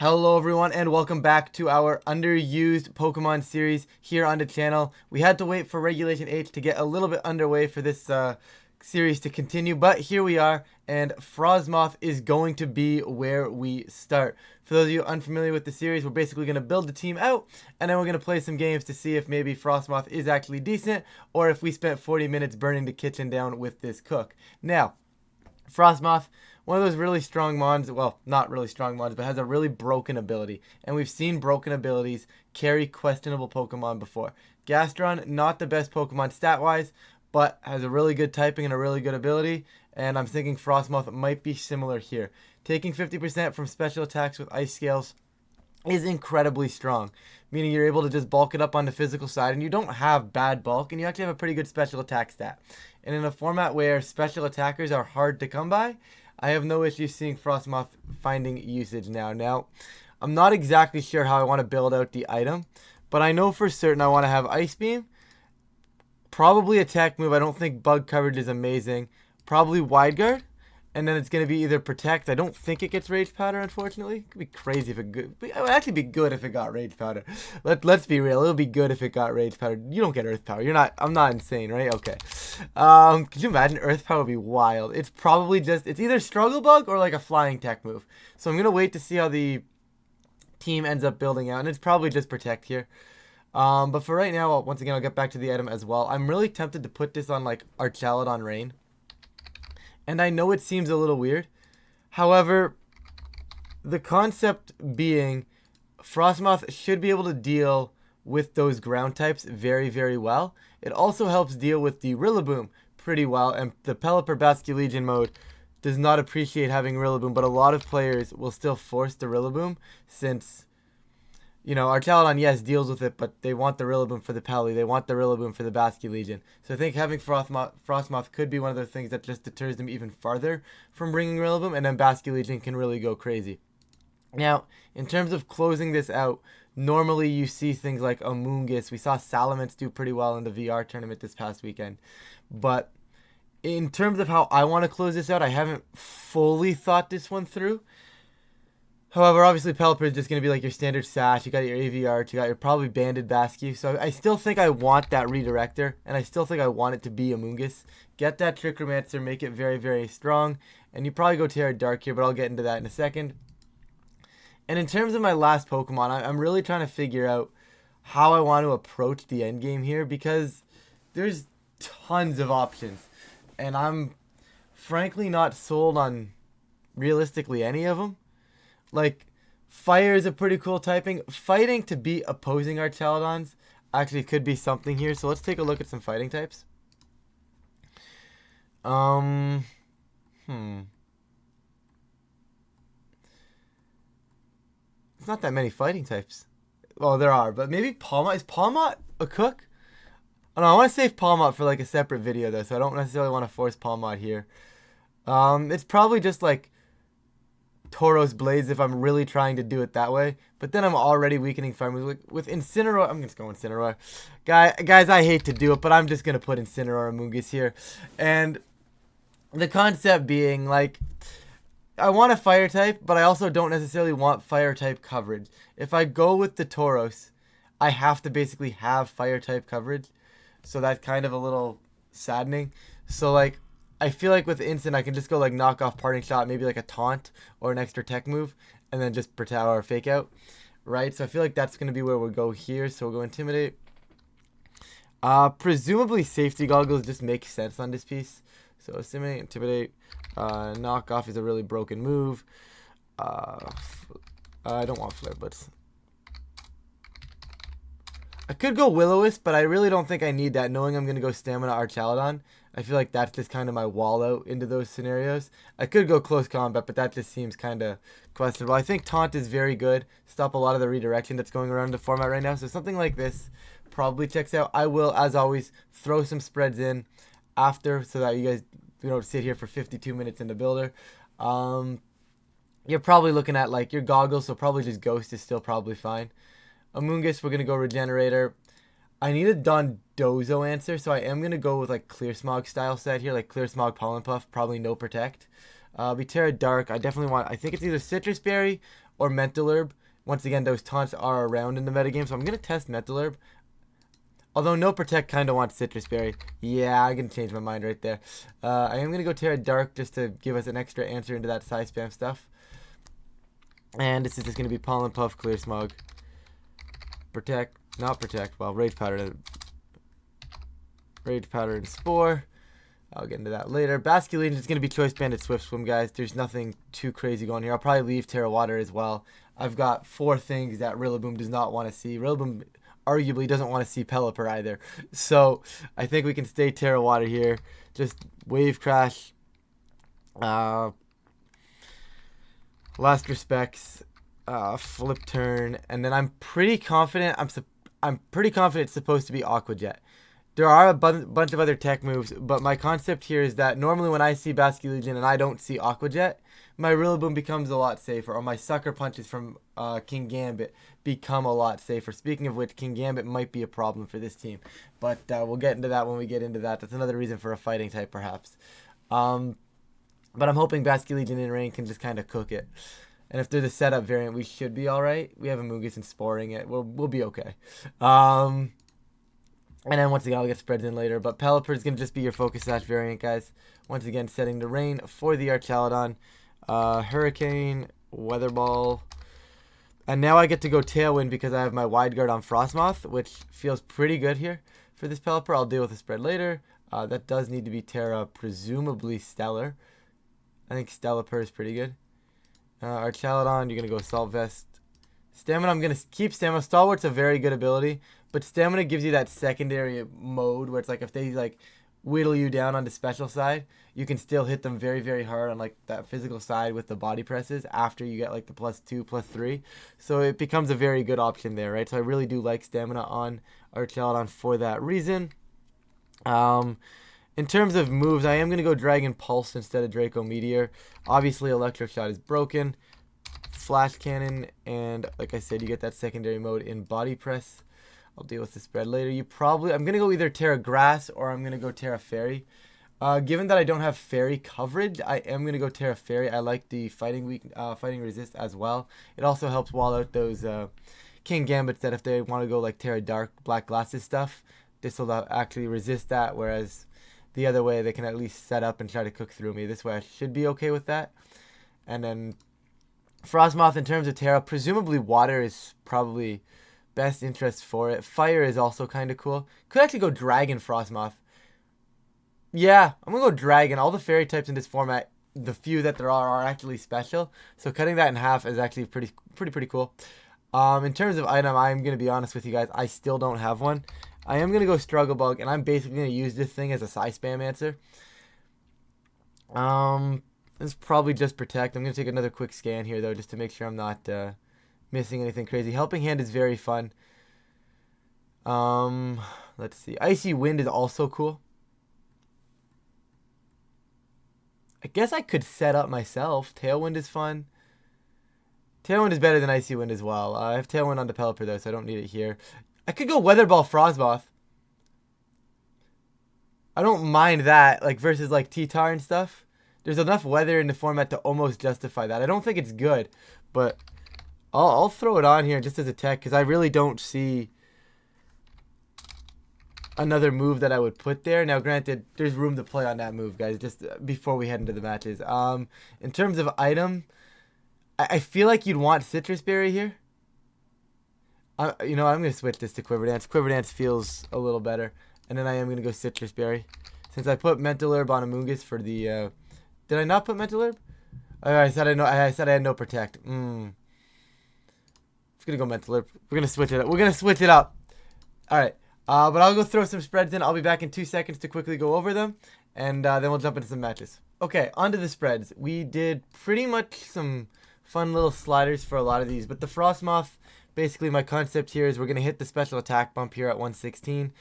Hello everyone and welcome back to our underused Pokemon series here on the channel. We had to wait for Regulation H to get a little bit underway for this series to continue, but here we are and Frosmoth is going to be where we start. For those of you unfamiliar with the series, we're basically going to build the team out and then we're going to play some games to see if maybe Frosmoth is actually decent or if we spent 40 minutes burning the kitchen down with this cook. Now, Frosmoth, one of those really strong mons, well, not really strong mons, but has a really broken ability. And we've seen broken abilities carry questionable Pokemon before. Gastron, not the best Pokemon stat-wise, but has a really good typing and a really good ability. And I'm thinking Frosmoth might be similar here. Taking 50% from special attacks with Ice Scales is incredibly strong, meaning you're able to just bulk it up on the physical side and you don't have bad bulk and you actually have a pretty good special attack stat. And in a format where special attackers are hard to come by, I have no issue seeing Frosmoth finding usage now. Now, I'm not exactly sure how I want to build out the item, but I know for certain I want to have Ice Beam, probably Attack Move. I don't think bug coverage is amazing. Probably Wide Guard, and then it's going to be either Protect. I don't think it gets Rage Powder, unfortunately. It could be crazy if it good. It would actually be good if it got Rage Powder. Let's be real. It would be good if it got Rage Powder. You don't get Earth Power. I'm not insane, right? Okay. Could you imagine Earth Power would be wild? It's probably just, it's either Struggle Bug or like a Flying Tech move. So I'm going to wait to see how the team ends up building out, and it's probably just Protect here. But for right now, once again, I'll get back to the item as well. I'm really tempted to put this on like Archaludon Rain. And I know it seems a little weird. However, the concept being Frosmoth should be able to deal with those ground types very, very well. It also helps deal with the Rillaboom pretty well. And the Pelipper Basculegion mode does not appreciate having Rillaboom, but a lot of players will still force the Rillaboom since, you know, Archaludon, yes, deals with it, but they want the Rillaboom for the Pally. They want the Rillaboom for the Basculegion. So I think having Frosmoth could be one of the things that just deters them even farther from bringing Rillaboom, and then Basculegion can really go crazy. Now, in terms of closing this out, normally you see things like Amoonguss. We saw Salamence do pretty well in the VR tournament this past weekend. But in terms of how I want to close this out, I haven't fully thought this one through. However, obviously Pelipper is just going to be like your standard Sash. You got your AVR, you got your probably Banded Bascu. So I still think I want that Redirector, and I still think I want it to be Amoonguss. Get that Trick Romancer, make it very, very strong. And you probably go Terra Dark here, but I'll get into that in a second. And in terms of my last Pokemon, I'm really trying to figure out how I want to approach the endgame here, because there's tons of options. And I'm frankly not sold on realistically any of them. Like, Fire is a pretty cool typing. Fighting to beat opposing Archaludons actually could be something here. So let's take a look at some fighting types. It's not that many fighting types. Well, there are, but maybe Palmot. Is Palmot a cook? Oh, no, I want to save Palmot for like a separate video though, so I don't necessarily want to force Palmot here. It's probably just like Tauros Blades if I'm really trying to do it that way. But then I'm already weakening fire moves. With Incineroar, I'm just going Incineroar. Guys, I hate to do it, but I'm just going to put Incineroar Amoonguss here. And the concept being, like, I want a fire type, but I also don't necessarily want fire type coverage. If I go with the Tauros, I have to basically have fire type coverage. So that's kind of a little saddening. So, like, I feel like with Instant, I can just go like knock off Parting Shot, maybe like a Taunt or an extra tech move, and then just Protect or Fake Out, right? So I feel like that's going to be where we'll go here. So we'll go Intimidate. Presumably Safety Goggles just makes sense on this piece. So Intimidate, Knock Off is a really broken move. I don't want Flare Blitz. I could go Will-O-Wisp, but I really don't think I need that, knowing I'm going to go Stamina Archaludon. I feel like that's just kind of my wall out into those scenarios. I could go Close Combat, but that just seems kind of questionable. I think Taunt is very good. Stop a lot of the redirection that's going around the format right now. So something like this probably checks out. I will, as always, throw some spreads in after so that you guys don't sit here for 52 minutes in the builder. You're probably looking at like your goggles, so probably just Ghost is still probably fine. Amoonguss, we're going to go Regenerator. I need a Dondozo answer, so I am going to go with like Clear Smog style set here, like Clear Smog Pollen Puff, probably no Protect. Be Terra Dark. I definitely want, I think it's either Citrus Berry or Mental Herb. Once again, those taunts are around in the metagame, so I'm going to test Mental Herb. Although no Protect kind of wants Citrus Berry. Yeah, I'm going to change my mind right there. I am going to go Terra Dark just to give us an extra answer into that Psy Spam stuff. And this is just going to be Pollen Puff, Clear Smog. Protect, not Protect, well, Rage Powder and Spore. I'll get into that later. Basculegion is going to be Choice Banded Swift Swim, guys. There's nothing too crazy going here. I'll probably leave Terra Water as well. I've got 4 things that Rillaboom does not want to see. Rillaboom arguably doesn't want to see Pelipper either. So I think we can stay Terra Water here. Just Wave Crash. Last Respects. Flip Turn. And then I'm pretty confident. I'm pretty confident it's supposed to be Aqua Jet. There are a bunch of other tech moves, but my concept here is that normally when I see Basculegion and I don't see Aqua Jet, my Rillaboom becomes a lot safer, or my Sucker Punches from Kingambit become a lot safer. Speaking of which, Kingambit might be a problem for this team, but we'll get into that when we get into that. That's another reason for a fighting type, perhaps. But I'm hoping Basculegion in rain can just kind of cook it. And if they're the setup variant, we should be alright. We have a Amoonguss and Sporing it. We'll be okay. And then once again, I'll get spreads in later. But Pelipper is going to just be your Focus Sash variant, guys. Once again, setting the rain for the Archaludon. Hurricane, Weather Ball. And now I get to go Tailwind because I have my Wide Guard on Frosmoth, which feels pretty good here for this Pelipper. I'll deal with the spread later. That does need to be Terra, presumably Stellar. I think Stellipper is pretty good. Archaludon, you're going to go Assault Vest. Stamina, I'm going to keep Stamina. Stalwart's a very good ability, but Stamina gives you that secondary mode where it's like if they like whittle you down on the special side, you can still hit them very, very hard on like that physical side with the body presses after you get like the +2, +3. So it becomes a very good option there, right? So I really do like Stamina on Archaludon for that reason. In terms of moves, I am going to go Dragon Pulse instead of Draco Meteor. Obviously, Electric Shot is broken. Flash Cannon, and like I said, you get that secondary mode in Body Press. I'll deal with the spread later. I'm going to go either Terra Grass or I'm going to go Terra Fairy. Given that I don't have Fairy coverage, I am going to go Terra Fairy. I like the fighting resist as well. It also helps wall out those Kingambits that if they want to go like Terra Dark, Black Glasses stuff, this will actually resist that, whereas the other way they can at least set up and try to cook through me. This way I should be okay with that. And then Frosmoth, in terms of Terra, presumably Water is probably best interest for it. Fire is also kind of cool. Could actually go Dragon Frosmoth. Yeah, I'm going to go Dragon. All the Fairy types in this format, the few that there are actually special. So cutting that in half is actually pretty cool. In terms of item, I'm going to be honest with you guys. I still don't have one. I am going to go Struggle Bug, and I'm basically going to use this thing as a Psy Spam answer. This is probably just Protect. I'm going to take another quick scan here, though, just to make sure I'm not missing anything crazy. Helping Hand is very fun. Let's see. Icy Wind is also cool. I guess I could set up myself. Tailwind is fun. Tailwind is better than Icy Wind as well. I have Tailwind on the Pelipper, though, so I don't need it here. I could go Weather Ball Frosmoth. I don't mind that, like, versus, like, T-Tar and stuff. There's enough weather in the format to almost justify that. I don't think it's good, but I'll throw it on here just as a tech because I really don't see another move that I would put there. Now, granted, there's room to play on that move, guys, just before we head into the matches. In terms of item, I feel like you'd want Citrus Berry here. You know, I'm going to switch this to Quiver Dance. Quiver Dance feels a little better. And then I am going to go Citrus Berry. Since I put Mental Herb on Amoonguss for the... Did I not put Mental Herb? Oh, I said I had no Protect. I'm going to go Mental Herb. We're going to switch it up. We're going to switch it up. Alright. But I'll go throw some spreads in. I'll be back in 2 seconds to quickly go over them. And then we'll jump into some matches. Okay, on to the spreads. We did pretty much some fun little sliders for a lot of these. But the Frosmoth, basically my concept here is we're going to hit the special attack bump here at 116.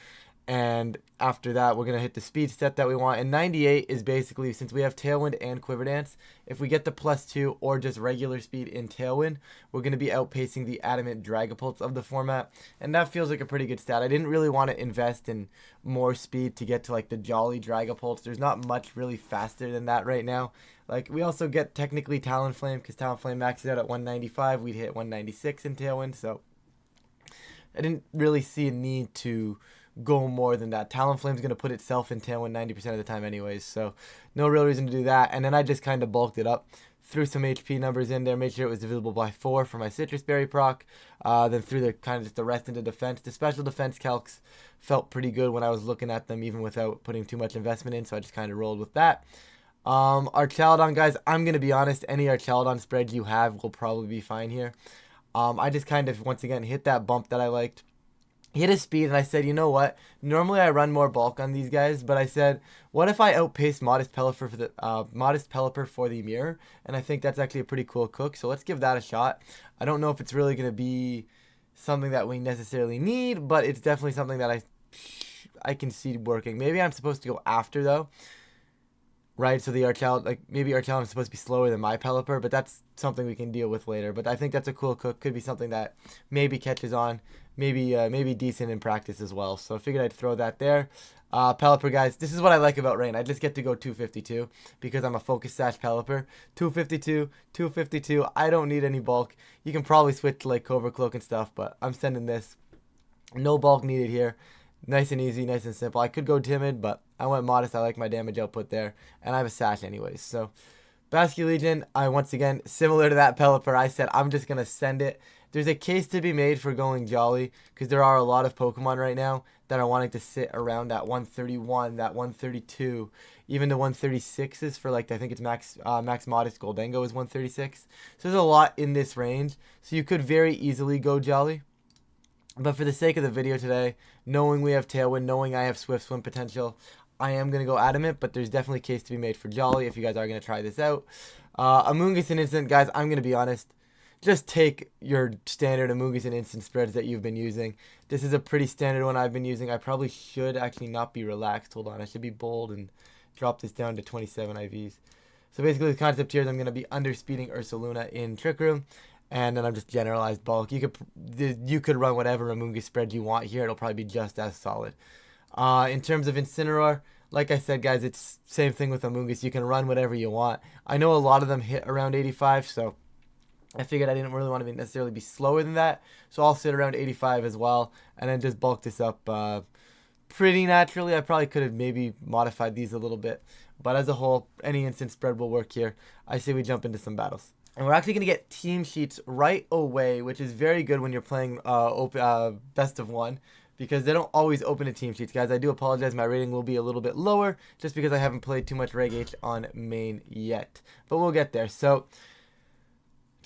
And after that, we're going to hit the speed set that we want. And 98 is basically, since we have Tailwind and Quiver Dance, if we get the +2 or just regular speed in Tailwind, we're going to be outpacing the Adamant Dragapults of the format. And that feels like a pretty good stat. I didn't really want to invest in more speed to get to like the Jolly Dragapults. There's not much really faster than that right now. Like, we also get technically Talonflame, because Talonflame maxes out at 195. We'd hit 196 in Tailwind, so I didn't really see a need to go more than that. Talonflame's going to put itself in Tailwind 90% of the time anyways, so no real reason to do that. And then I just kind of bulked it up, threw some HP numbers in there, made sure it was divisible by 4 for my Citrus Berry proc, then threw the kind of just the rest into defense. The special defense calcs felt pretty good when I was looking at them, even without putting too much investment in, so I just kind of rolled with that. Archaludon, guys, I'm going to be honest, any Archaludon spread you have will probably be fine here. I just kind of, once again, hit that bump that I liked. Hit a speed, and I said, you know what? Normally I run more bulk on these guys, but I said, what if I outpace Modest Pelipper for the mirror? And I think that's actually a pretty cool cook, so let's give that a shot. I don't know if it's really going to be something that we necessarily need, but it's definitely something that I can see working. Maybe I'm supposed to go after, though. Right, so the Archaludon, like, maybe Archaludon is supposed to be slower than my Pelipper, but that's something we can deal with later. But I think that's a cool cook. Could be something that maybe catches on, maybe decent in practice as well. So I figured I'd throw that there. Pelipper, guys, this is what I like about Rain. I just get to go 252 because I'm a Focus Sash Pelipper. 252, 252. I don't need any bulk. You can probably switch to, like, Cobra Cloak and stuff, but I'm sending this. No bulk needed here. Nice and easy, nice and simple. I could go Timid, but I went Modest. I like my damage output there, and I have a Sash anyways. So, Basculegion, I once again, similar to that Pelipper, I said I'm just going to send it. There's a case to be made for going Jolly, because there are a lot of Pokemon right now that are wanting to sit around that 131, that 132, even the 136s for, like, I think it's Max Modest Goldengo is 136. So there's a lot in this range, so you could very easily go Jolly. But for the sake of the video today, knowing we have Tailwind, knowing I have Swift Swim potential, I am going to go Adamant, but there's definitely a case to be made for Jolly if you guys are going to try this out. Amoonguss and Instant, guys, I'm going to be honest. Just take your standard Amoonguss and Instant spreads that you've been using. This is a pretty standard one I've been using. I probably should actually not be relaxed. Hold on, I should be bold and drop this down to 27 IVs. So basically the concept here is I'm going to be underspeeding Ursaluna in Trick Room. And then I'm just generalized bulk. You could run whatever Amoonguss spread you want here. It'll probably be just as solid. In terms of Incineroar, like I said, guys, it's same thing with Amoonguss. You can run whatever you want. I know a lot of them hit around 85, so I figured I didn't really want to necessarily be slower than that. So I'll sit around 85 as well, and then just bulk this up pretty naturally. I probably could have maybe modified these a little bit. But as a whole, any instant spread will work here. I say we jump into some battles. And we're actually going to get team sheets right away, which is very good when you're playing best of one, because they don't always open a team sheets, guys. I do apologize. My rating will be a little bit lower just because I haven't played too much Reg H on main yet. But we'll get there. So,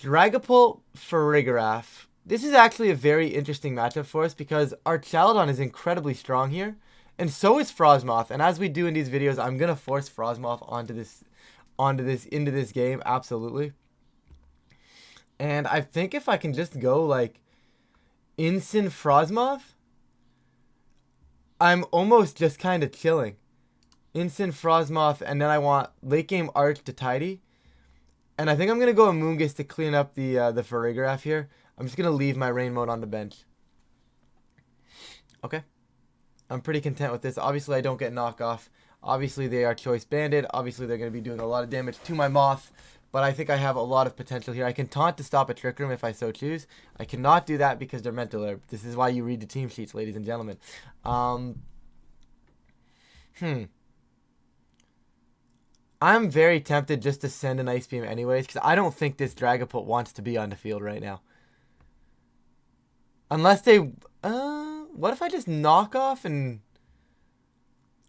Dragapult for Farigiraf. This is actually a very interesting matchup for us because Archaludon is incredibly strong here, and so is Frosmoth. And as we do in these videos, I'm going to force Frosmoth into this game, absolutely. And I think if I can just go, like, Instant Frosmoth, I'm almost just kind of chilling. Instant Frosmoth, and then I want late game Arch to tidy. And I think I'm going to go Amoonguss to clean up the Farigiraf here. I'm just going to leave my Rain Mode on the bench. Okay. I'm pretty content with this. Obviously, I don't get knockoff. Obviously, they are choice banded. Obviously, they're going to be doing a lot of damage to my Moth. But I think I have a lot of potential here. I can taunt to stop a Trick Room if I so choose. I cannot do that because they're mental herb. This is why you read the team sheets, ladies and gentlemen. I'm very tempted just to send an Ice Beam anyways, because I don't think this Dragapult wants to be on the field right now. Unless they... what if I just knock off and...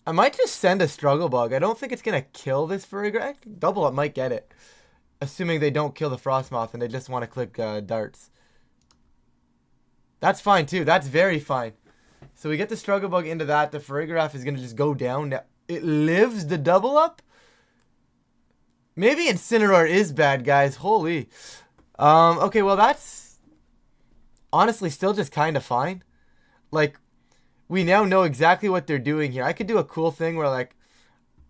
I might just send a Struggle Bug. I don't think it's going to kill this Farigiraf. Double Up might get it. Assuming they don't kill the Frosmoth and they just want to click darts. That's fine too. That's very fine. So we get the Struggle Bug into that. The Farigiraf is going to just go down. Now, it lives the double up? Maybe Incineroar is bad, guys. Holy. Okay, well that's honestly still just kind of fine. Like, we now know exactly what they're doing here. I could do a cool thing where like,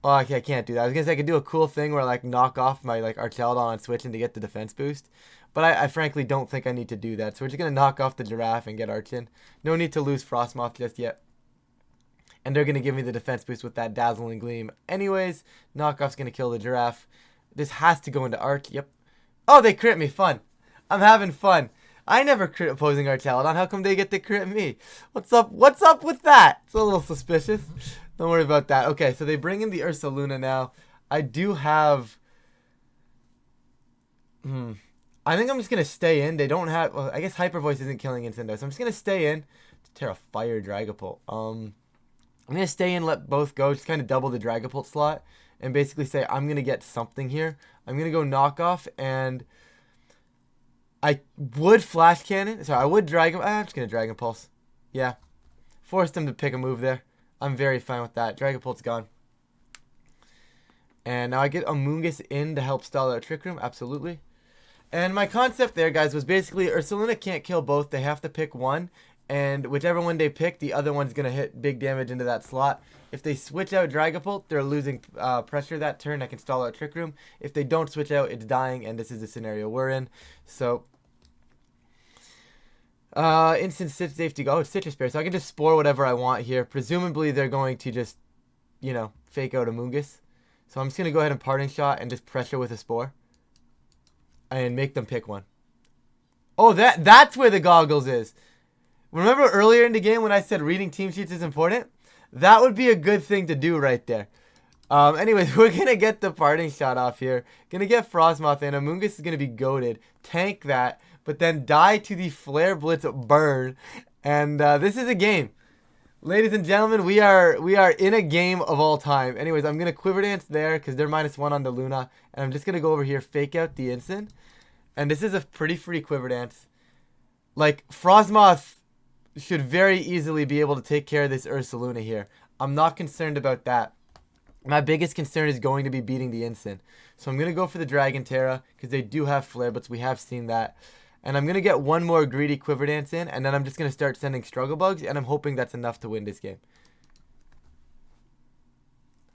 oh, okay, I can't do that. I was gonna say I could do a cool thing where like knock off my like Archaludon on switching to get the defense boost. But I frankly don't think I need to do that. So we're just gonna knock off the giraffe and get Archin. No need to lose Frosmoth just yet. And they're gonna give me the defense boost with that dazzling gleam. Anyways, knockoff's gonna kill the giraffe. This has to go into Arch. Yep. Oh, they crit me. Fun. I'm having fun. I never crit opposing Archaludon. How come they get to crit me? What's up? What's up with that? It's a little suspicious. Don't worry about that. Okay, so they bring in the Archaludon now. I do have... I think I'm just going to stay in. They don't have... Well, I guess Hyper Voice isn't killing Incendio, so I'm just going to stay in. Tear a fire Dragapult. I'm going to stay in, let both go. Just kind of double the Dragapult slot. And basically say, I'm going to get something here. I'm going to go knockoff, and... I would Flash Cannon. Sorry, I would Dragon... I'm just going to Dragon Pulse. Yeah. Forced him to pick a move there. I'm very fine with that. Dragapult's gone. And now I get Amoonguss in to help stall out Trick Room. Absolutely. And my concept there, guys, was basically Ursaluna can't kill both. They have to pick one. And whichever one they pick, the other one's going to hit big damage into that slot. If they switch out Dragapult, they're losing pressure that turn. I can stall out Trick Room. If they don't switch out, it's dying. And this is the scenario we're in. So... instant safety go. Oh, it's Citrus Berry, so I can just spore whatever I want here. Presumably, they're going to just, you know, fake out Amoonguss. So I'm just going to go ahead and Parting Shot and just pressure with a Spore. And make them pick one. Oh, that's where the goggles is. Remember earlier in the game when I said reading team sheets is important? That would be a good thing to do right there. Anyways, we're going to get the Parting Shot off here. Going to get Frosmoth in. Amoonguss is going to be goated. Tank that. But then die to the Flare Blitz burn. And this is a game. Ladies and gentlemen, we are in a game of all time. Anyways, I'm going to Quiver Dance there because they're -1 on the Luna. And I'm just going to go over here, fake out the Instant. And this is a pretty free Quiver Dance. Like, Frosmoth should very easily be able to take care of this Ursaluna here. I'm not concerned about that. My biggest concern is going to be beating the Instant. So I'm going to go for the Dragon Terra because they do have Flare Blitz. We have seen that. And I'm going to get one more greedy Quiver Dance in, and then I'm just going to start sending Struggle Bugs, and I'm hoping that's enough to win this game.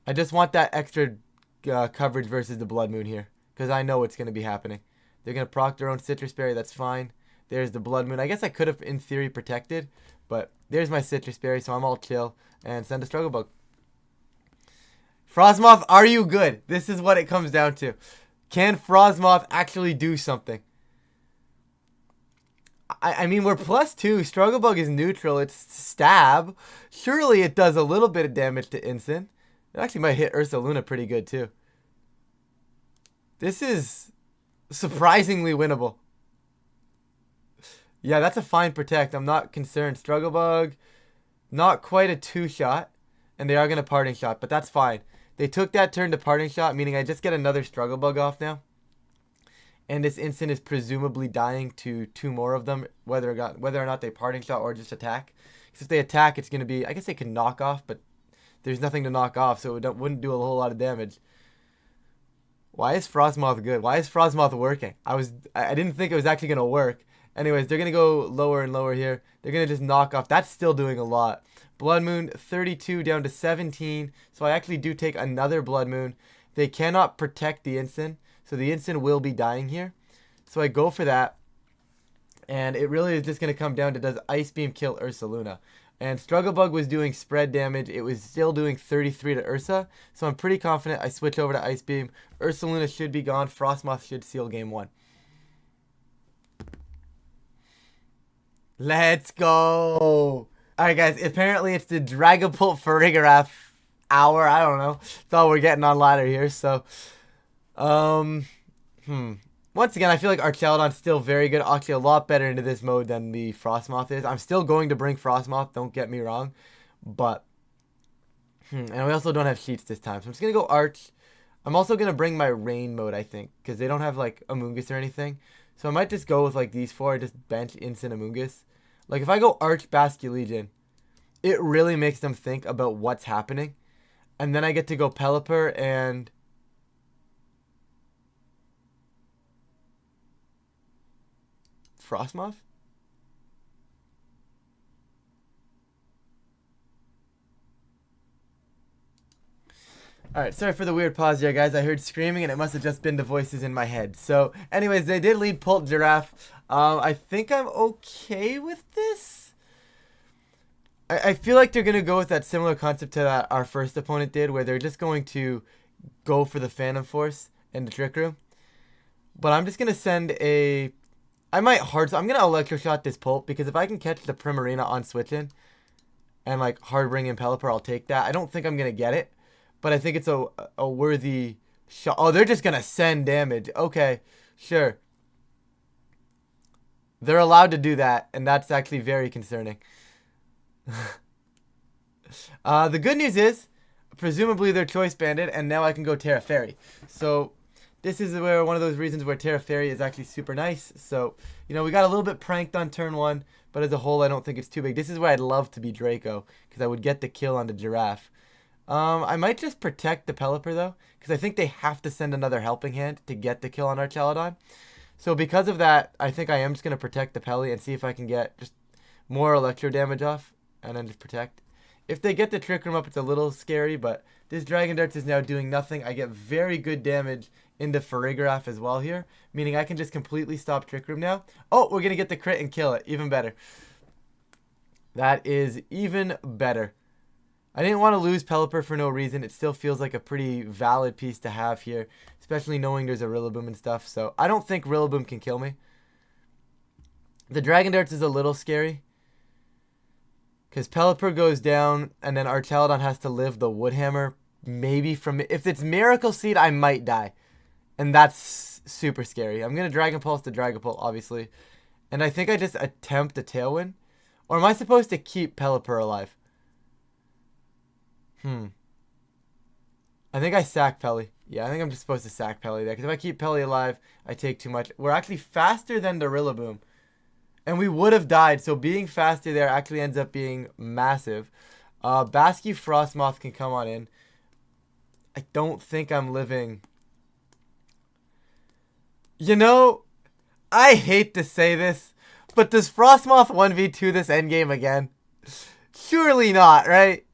I just want that extra coverage versus the Blood Moon here, because I know what's going to be happening. They're going to proc their own Citrus Berry, that's fine. There's the Blood Moon. I guess I could have, in theory, protected, but there's my Citrus Berry, so I'm all chill, and send a Struggle Bug. Frosmoth, are you good? This is what it comes down to. Can Frosmoth actually do something? I mean, we're +2. Struggle Bug is neutral. It's stab. Surely it does a little bit of damage to Instant. It actually might hit Ursaluna pretty good, too. This is surprisingly winnable. Yeah, that's a fine protect. I'm not concerned. Struggle Bug, not quite a 2-shot. And they are going to Parting Shot, but that's fine. They took that turn to Parting Shot, meaning I just get another Struggle Bug off now. And this Instant is presumably dying to 2 more of them, whether or not they Parting Shot or just attack. Because if they attack, it's going to be... I guess they can knock off, but there's nothing to knock off, so it wouldn't do a whole lot of damage. Why is Frosmoth good? Why is Frosmoth working? I didn't think it was actually going to work. Anyways, they're going to go lower and lower here. They're going to just knock off. That's still doing a lot. Blood Moon, 32 down to 17. So I actually do take another Blood Moon. They cannot protect the Instant. So the Instant will be dying here. So I go for that. And it really is just going to come down to does Ice Beam kill Ursaluna. And Struggle Bug was doing spread damage. It was still doing 33 to Ursa. So I'm pretty confident I switch over to Ice Beam. Ursaluna should be gone. Frosmoth should seal game 1. Let's go. Alright guys, apparently it's the Dragapult Farigiraf hour. I don't know. That's all we're getting on ladder here. So, once again, I feel like Archaludon's still very good. Actually, a lot better into this mode than the Frosmoth is. I'm still going to bring Frosmoth, don't get me wrong. But, and we also don't have sheets this time. So I'm just going to go Arch. I'm also going to bring my Rain mode, I think. Because they don't have, like, Amoonguss or anything. So I might just go with, like, these 4. Just bench Instant Amoonguss. Like, if I go Arch Basculegion, it really makes them think about what's happening. And then I get to go Pelipper and... Frosmoth? Alright, sorry for the weird pause here, guys. I heard screaming and it must have just been the voices in my head. So, anyways, they did lead Pult Giraffe. I think I'm okay with this. I feel like they're going to go with that similar concept to that our first opponent did, where they're just going to go for the Phantom Force and the Trick Room. But I'm just going to send a... I'm going to Electroshot this Pult, because if I can catch the Primarina on switching and like hard bring in Pelipper, I'll take that. I don't think I'm going to get it, but I think it's a worthy shot. Oh, they're just going to send damage. Okay, sure. They're allowed to do that, and that's actually very concerning. The good news is, presumably they're Choice Banded, and now I can go Terra Fairy. So this is where one of those reasons where Terra Fairy is actually super nice. So, you know, we got a little bit pranked on turn 1, but as a whole, I don't think it's too big. This is where I'd love to be Draco, because I would get the kill on the Giraffe. I might just protect the Pelipper, though, because I think they have to send another Helping Hand to get the kill on Archaludon. So because of that, I think I am just going to protect the Pelly and see if I can get just more Electro damage off, and then just protect. If they get the Trick Room up, it's a little scary, but this Dragon Darts is now doing nothing. I get very good damage into Farigiraf as well here, meaning I can just completely stop Trick Room now. Oh, we're going to get the crit and kill it. Even better. That is even better. I didn't want to lose Pelipper for no reason. It still feels like a pretty valid piece to have here, especially knowing there's a Rillaboom and stuff. So I don't think Rillaboom can kill me. The Dragon Darts is a little scary, because Pelipper goes down, and then Archaludon has to live the Woodhammer. Maybe from... If it's Miracle Seed, I might die. And that's super scary. I'm going to Dragon Pulse the Dragapult, obviously. And I think I just attempt a Tailwind. Or am I supposed to keep Pelipper alive? I think I sack Pelly. Yeah, I think I'm just supposed to sack Pelly there. Because if I keep Pelly alive, I take too much. We're actually faster than the Rillaboom. And we would have died, so being faster there actually ends up being massive. Basky Frosmoth can come on in. I don't think I'm living. You know, I hate to say this, but does Frosmoth 1v2 this endgame again? Surely not, right?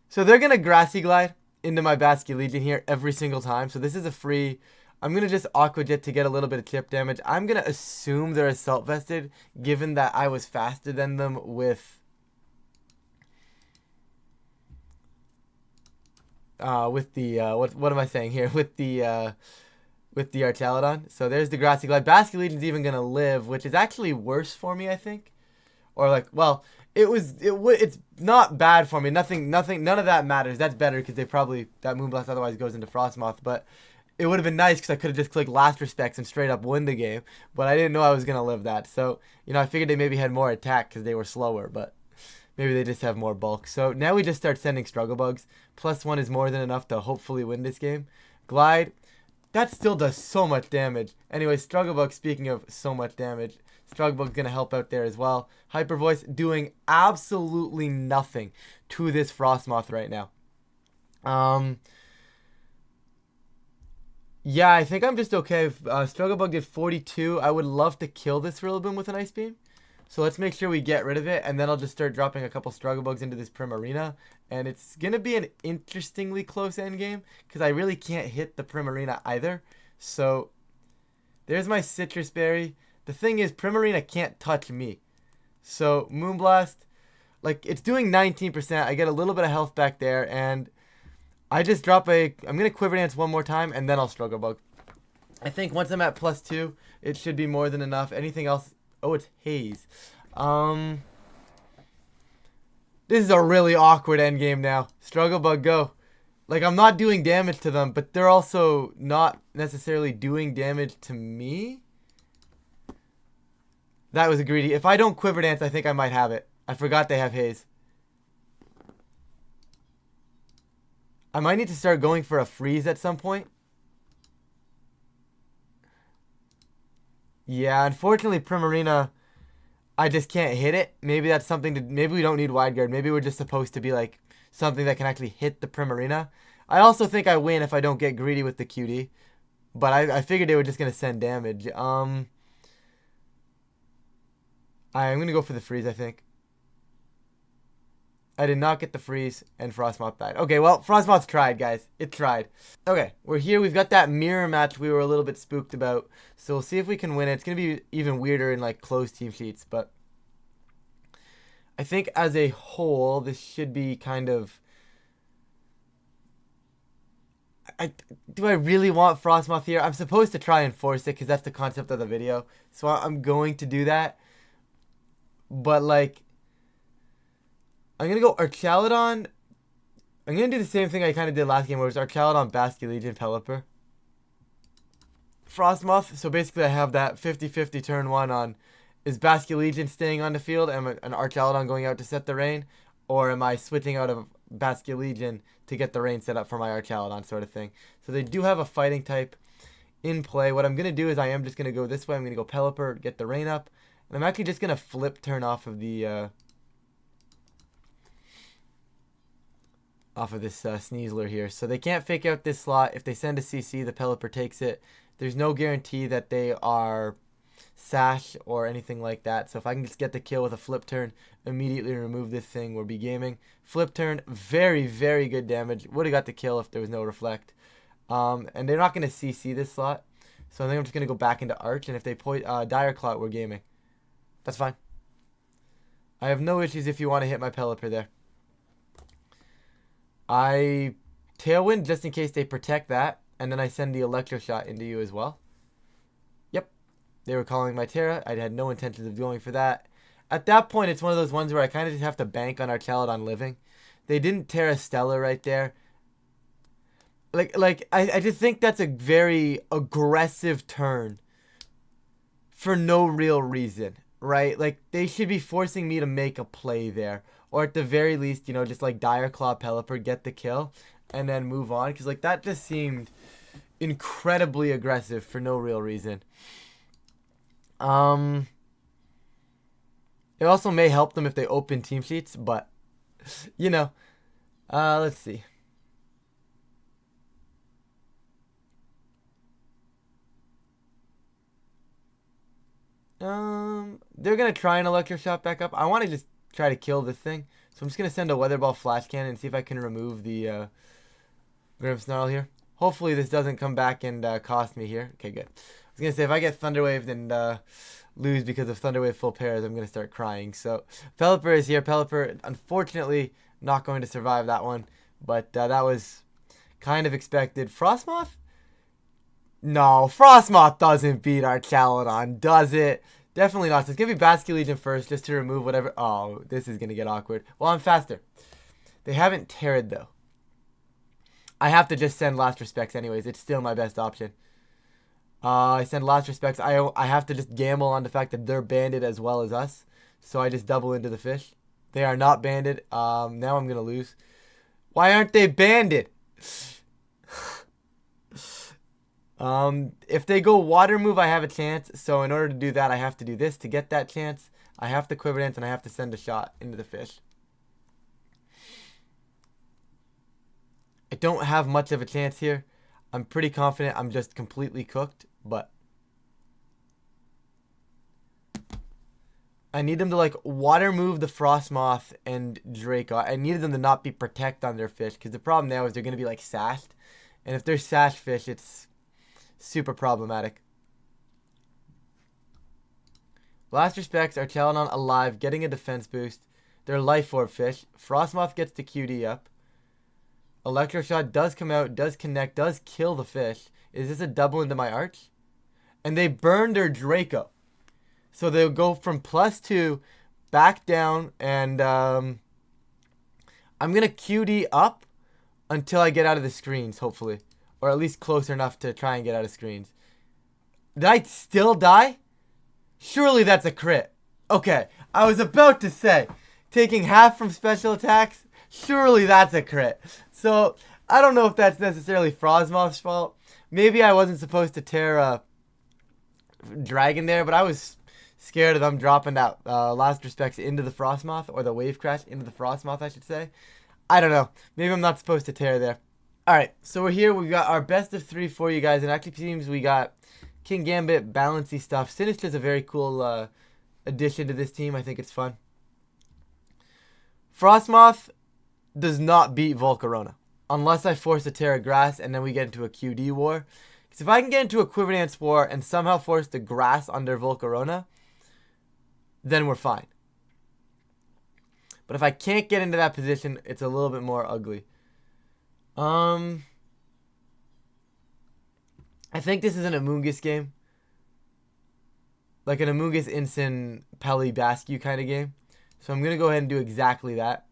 So they're going to Grassy Glide into my Basky Legion here every single time. So this is a free... I'm going to just Aqua Jet to get a little bit of chip damage. I'm going to assume they're Assault Vested, given that I was faster than them with... what am I saying here? With the Archaludon. So there's the Grassy Glide. Basky Legion's even going to live, which is actually worse for me, I think. Or like, well, it's not bad for me. None of that matters. That's better because they probably... That Moonblast otherwise goes into Frosmoth, but... It would have been nice because I could have just clicked Last Respects and straight up win the game. But I didn't know I was going to live that. So, you know, I figured they maybe had more attack because they were slower. But maybe they just have more bulk. So now we just start sending Struggle Bugs. +1 is more than enough to hopefully win this game. Glide. That still does so much damage. Anyway, Struggle Bug, speaking of so much damage, Struggle Bug's going to help out there as well. Hyper Voice doing absolutely nothing to this Frosmoth right now. Yeah, I think I'm just okay. Struggle Bug did 42. I would love to kill this Rillaboom with an Ice Beam. So let's make sure we get rid of it. And then I'll just start dropping a couple Struggle Bugs into this Primarina. And it's going to be an interestingly close endgame, because I really can't hit the Primarina either. So there's my Citrus Berry. The thing is, Primarina can't touch me. So Moonblast, like, it's doing 19%. I get a little bit of health back there. And... I just drop I'm going to Quiver Dance one more time, and then I'll Struggle Bug. I think once I'm at +2, it should be more than enough. Anything else? Oh, it's Haze. This is a really awkward endgame now. Struggle Bug, go. Like, I'm not doing damage to them, but they're also not necessarily doing damage to me. That was a greedy. If I don't Quiver Dance, I think I might have it. I forgot they have Haze. I might need to start going for a freeze at some point. Yeah, unfortunately, Primarina, I just can't hit it. Maybe that's something to... Maybe we don't need Wide Guard. Maybe we're just supposed to be, like, something that can actually hit the Primarina. I also think I win if I don't get greedy with the QD. But I figured they were just going to send damage. I'm going to go for the freeze, I think. I did not get the freeze, and Frosmoth died. Okay, well, Frosmoth's tried, guys. It tried. Okay, we're here. We've got that mirror match we were a little bit spooked about. So we'll see if we can win it. It's going to be even weirder in, like, closed team sheets. But I think as a whole, this should be kind of... Do I really want Frosmoth here? I'm supposed to try and force it because that's the concept of the video. So I'm going to do that. But, like... I'm going to go Archaludon. I'm going to do the same thing I kind of did last game, where it was Archaludon, Basculegion, Pelipper. Frosmoth. So basically I have that 50-50 turn 1 on, is Basculegion staying on the field and an Archaludon going out to set the rain? Or am I switching out of Basculegion to get the rain set up for my Archaludon, sort of thing? So they do have a fighting type in play. What I'm going to do is I am just going to go this way. I'm going to go Pelipper, get the rain up. And I'm actually just going to flip turn off of the... off of this Sneasler here. So they can't fake out this slot. If they send a CC, the Pelipper takes it. There's no guarantee that they are sash or anything like that. So if I can just get the kill with a flip turn, immediately remove this thing, we'll be gaming. Flip turn, very, very good damage. Would have got the kill if there was no reflect. And they're not going to CC this slot. So I think I'm just going to go back into Arch. And if they Dire Clout, we're gaming. That's fine. I have no issues if you want to hit my Pelipper there. I Tailwind just in case they protect that, and then I send the Electro Shot into you as well. Yep, they were calling my Terra. I had no intentions of going for that. At that point, it's one of those ones where I kind of just have to bank on Archaludon living. They didn't Terra Stella right there. I just think that's a very aggressive turn for no real reason, right? Like, they should be forcing me to make a play there. Or at the very least, you know, just like Dire Claw Pelipper, get the kill, and then move on. Because, like, that just seemed incredibly aggressive for no real reason. It also may help them if they open team sheets, but, you know. Let's see. They're going to try an Electro Shot back up. I want to just try to kill this thing. So I'm just going to send a Weather Ball Flash Cannon and see if I can remove the Grimmsnarl here. Hopefully this doesn't come back and cost me here. Okay, good. I was going to say if I get Thunder Waved and lose because of Thunder Wave full pairs, I'm going to start crying. So Pelipper is here. Pelipper, unfortunately, not going to survive that one. But that was kind of expected. Frosmoth? No, Frosmoth doesn't beat Archaludon, does it? Definitely not. So it's going to be Basculegion first just to remove whatever. Oh, this is going to get awkward. Well, I'm faster. They haven't Terra'd, though. I have to just send Last Respects anyways. It's still my best option. I send Last Respects. I have to just gamble on the fact that they're banded as well as us. So I just double into the fish. They are not banded. Now I'm going to lose. Why aren't they banded? If they go water move, I have a chance. So in order to do that, I have to do this to get that chance. I have to Quiver Dance and I have to send a shot into the fish. I don't have much of a chance here. I'm pretty confident I'm just completely cooked, but I need them to like water move the Frosmoth and Draco. I needed them to not be protect on their fish because the problem now is they're going to be like sashed. And if they're sash fish, it's super problematic. Last Respects, Archaludon alive, getting a defense boost. They're Life Orb fish. Frosmoth gets the QD up. Electro Shot does come out, does connect, does kill the fish. Is this a double into my Arch? And they burn their Draco. So they'll go from +2 back down, and I'm going to QD up until I get out of the screens, hopefully. Or at least close enough to try and get out of screens. Did I still die? Surely that's a crit. Okay, I was about to say, taking half from special attacks, surely that's a crit. So, I don't know if that's necessarily Frosmoth's fault. Maybe I wasn't supposed to tear a dragon there, but I was scared of them dropping that Last Respects into the Frosmoth, or the Wave Crash into the Frosmoth, I should say. I don't know. Maybe I'm not supposed to tear there. Alright, so we're here. We've got our best of 3 for you guys. And actually seems we got Kingambit, Balancy stuff. Sinistcha is a very cool addition to this team. I think it's fun. Frosmoth does not beat Volcarona. Unless I force a Terra Grass and then we get into a QD war. Because if I can get into a Quiverance war and somehow force the Grass under Volcarona, then we're fine. But if I can't get into that position, it's a little bit more ugly. I think this is an Amoonguss game. Like an Amoonguss Incin Pelly Basque kind of game. So I'm going to go ahead and do exactly that.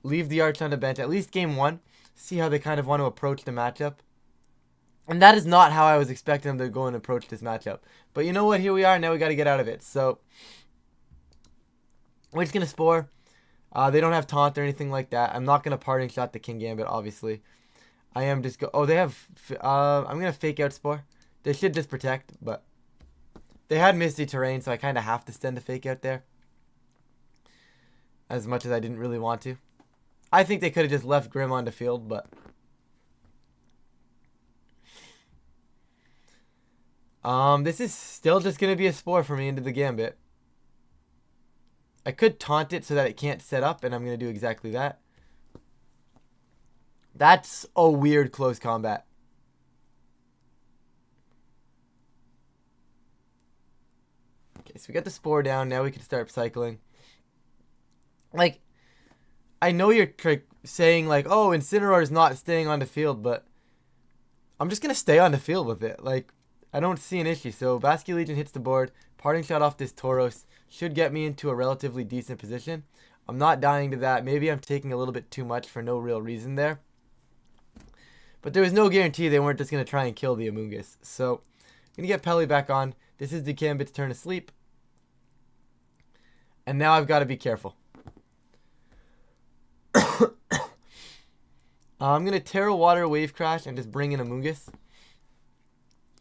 Leave the Arch on the bench. At least game 1. See how they kind of want to approach the matchup. And that is not how I was expecting them to go and approach this matchup. But you know what? Here we are. Now we got to get out of it. So we're just going to Spore. They don't have Taunt or anything like that. I'm not going to Parting Shot the Kingambit, obviously. I am just oh, they have I'm going to Fake Out Spore. They should just Protect, but they had Misty Terrain, so I kind of have to send the Fake Out there. As much as I didn't really want to. I think they could have just left Grim on the field, but this is still just going to be a Spore for me into the Gambit. I could Taunt it so that it can't set up, and I'm going to do exactly that. That's a weird close combat. Okay, so we got the Spore down. Now we can start cycling. Like, I know you're saying, like, oh, Incineroar is not staying on the field, but I'm just going to stay on the field with it. Like, I don't see an issue. So, Basculegion hits the board. Parting Shot off this Tauros should get me into a relatively decent position. I'm not dying to that. Maybe I'm taking a little bit too much for no real reason there. But there was no guarantee they weren't just going to try and kill the Amoonguss. So, I'm going to get Pelly back on. This is the Gambit's turn to sleep. And now I've got to be careful. I'm going to Terra Water Wave Crash and just bring in Amoonguss.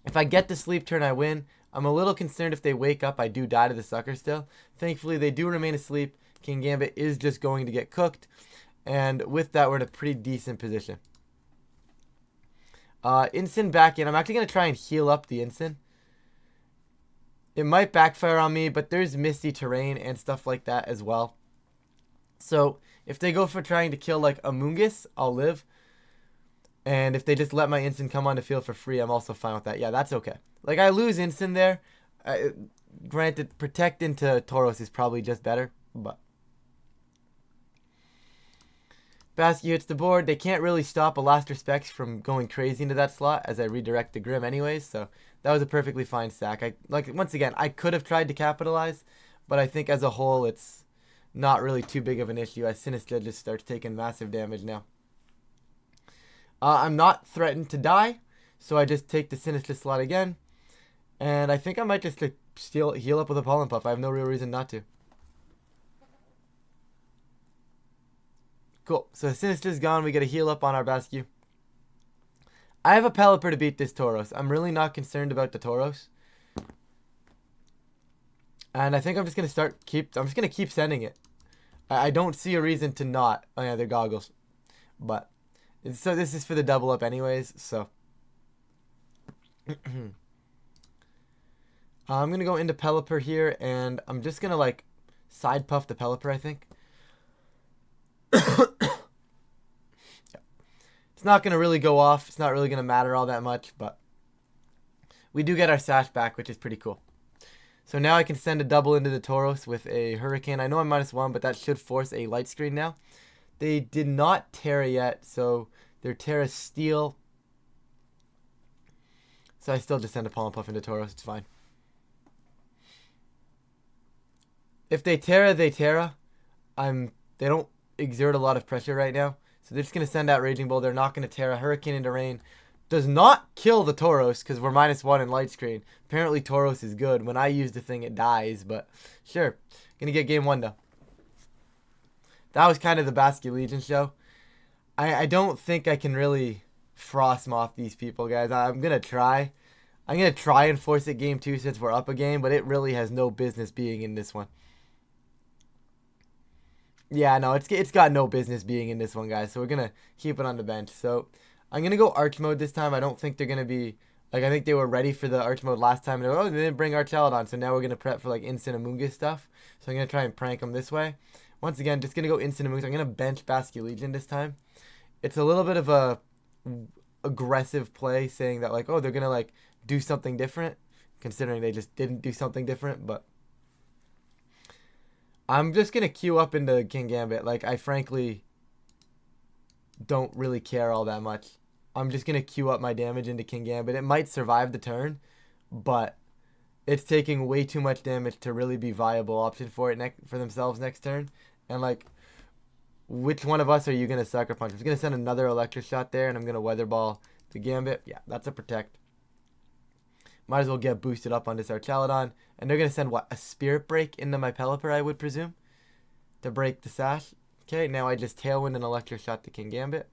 If I get the sleep turn, I win. I'm a little concerned if they wake up, I do die to the sucker still. Thankfully, they do remain asleep. Kingambit is just going to get cooked. And with that, we're in a pretty decent position. Incin back in. I'm actually going to try and heal up the Incin. It might backfire on me, but there's Misty Terrain and stuff like that as well. So, if they go for trying to kill, like, Amoonguss, I'll live. And if they just let my Incin come on the field for free, I'm also fine with that. Yeah, that's okay. Like, I lose Incin there. Granted, Protect into Tauros is probably just better, but Basque hits the board. They can't really stop a Last Respects from going crazy into that slot as I redirect the Grim anyways, so that was a perfectly fine stack. Once again, I could have tried to capitalize, but I think as a whole, it's not really too big of an issue as Sinistcha just starts taking massive damage now. I'm not threatened to die, so I just take the Sinistcha slot again. And I think I might just heal up with a Pollen Puff. I have no real reason not to. Cool. So Sinistcha's gone. We got to heal up on our Basque. I have a Pelipper to beat this Tauros. I'm really not concerned about the Tauros. And I think I'm just going to I'm just going to keep sending it. I don't see a reason to not. Oh yeah, they're goggles. But so this is for the double up anyways, so I'm going to go into Pelipper here, and I'm just going to, like, side puff the Pelipper, I think. Yeah. It's not going to really go off. It's not really going to matter all that much, but we do get our Sash back, which is pretty cool. So now I can send a double into the Tauros with a Hurricane. I know I'm -1, but that should force a Light Screen now. They did not Terra yet, so they're Terra Steel. So I still just send a Pollen Puff into Tauros. It's fine. If they Terra, they Terra. They don't exert a lot of pressure right now. So they're just going to send out Raging Bull. They're not going to Terra. Hurricane into Rain. Does not kill the Tauros because we're -1 in Light Screen. Apparently Tauros is good. When I use the thing, it dies. But sure. Going to get game 1 though. That was kind of the Basculegion show. I don't think I can really Frosmoth these people, guys. I'm going to try. I'm going to try and force it game 2 since we're up a game. But it really has no business being in this one. Yeah, no, it's got no business being in this one, guys. So we're going to keep it on the bench. So I'm going to go Arch mode this time. I don't think they're going to be, like, I think they were ready for the Arch mode last time. And they didn't bring Archaludon. So now we're going to prep for, like, Incin Amoonguss stuff. So I'm going to try and prank them this way. once again, just going to go instant moves. I'm going to bench Basculegion this time. It's a little bit of a aggressive play saying that, like, oh, they're going to, like, do something different, considering they just didn't do something different. But I'm just going to queue up into Kingambit. Like, I frankly don't really care all that much. I'm just going to queue up my damage into Kingambit. It might survive the turn, but it's taking way too much damage to really be viable option for it for themselves next turn. And, like, which one of us are you going to Sucker Punch? I'm just going to send another Electric Shot there, and I'm going to Weather Ball the Gambit. Yeah, that's a Protect. Might as well get boosted up on this Archaludon. And they're going to send, what, a Spirit Break into my Pelipper, I would presume, to break the Sash. Okay, now I just Tailwind and Electric Shot the Kingambit.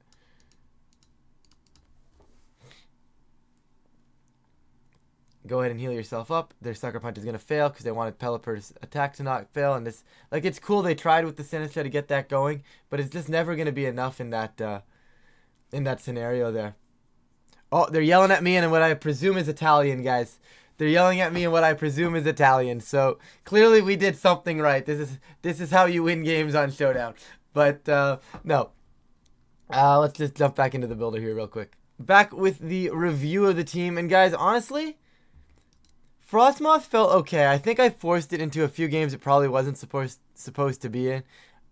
Go ahead and heal yourself up. Their Sucker Punch is going to fail because they wanted Pelipper's attack to not fail. And this, like, it's cool they tried with the Sinistcha to get that going, but it's just never going to be enough in that scenario there. Oh, they're yelling at me in what I presume is Italian, guys. They're yelling at me in what I presume is Italian. So clearly we did something right. This is how you win games on Showdown. But no. Let's just jump back into the builder here real quick. Back with the review of the team. And guys, honestly, Frosmoth felt okay. I think I forced it into a few games it probably wasn't supposed to be in.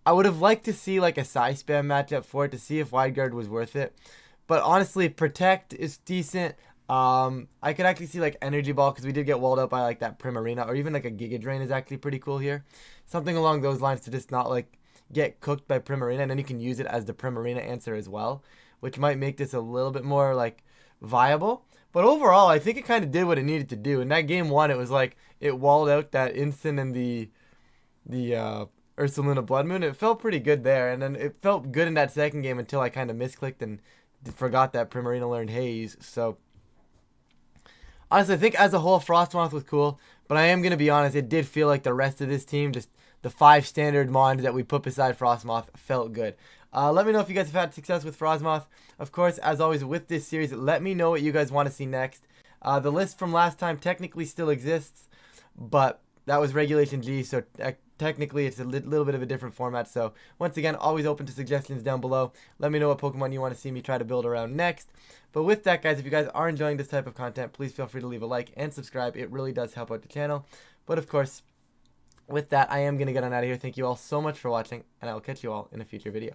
I would have liked to see like a Psy Spam matchup for it to see if Wide Guard was worth it. But honestly, Protect is decent. I could actually see like Energy Ball because we did get walled out by like that Primarina, or even like a Giga Drain is actually pretty cool here. Something along those lines to just not like get cooked by Primarina, and then you can use it as the Primarina answer as well, which might make this a little bit more like viable. But overall, I think it kind of did what it needed to do. In that game one, it was like it walled out that instant and the Ursaluna Blood Moon. It felt pretty good there, and then it felt good in that second game until I kind of misclicked and forgot that Primarina learned Haze. So honestly, I think as a whole, Frosmoth was cool, but I am going to be honest, it did feel like the rest of this team, just the 5 standard mons that we put beside Frosmoth, felt good. Let me know if you guys have had success with Frosmoth. Of course, as always with this series, let me know what you guys want to see next. The list from last time technically still exists, but that was Regulation G, so technically it's a little bit of a different format. So once again, always open to suggestions down below. Let me know what Pokemon you want to see me try to build around next. But with that, guys, if you guys are enjoying this type of content, please feel free to leave a like and subscribe. It really does help out the channel. But of course, with that, I am going to get on out of here. Thank you all so much for watching, and I will catch you all in a future video.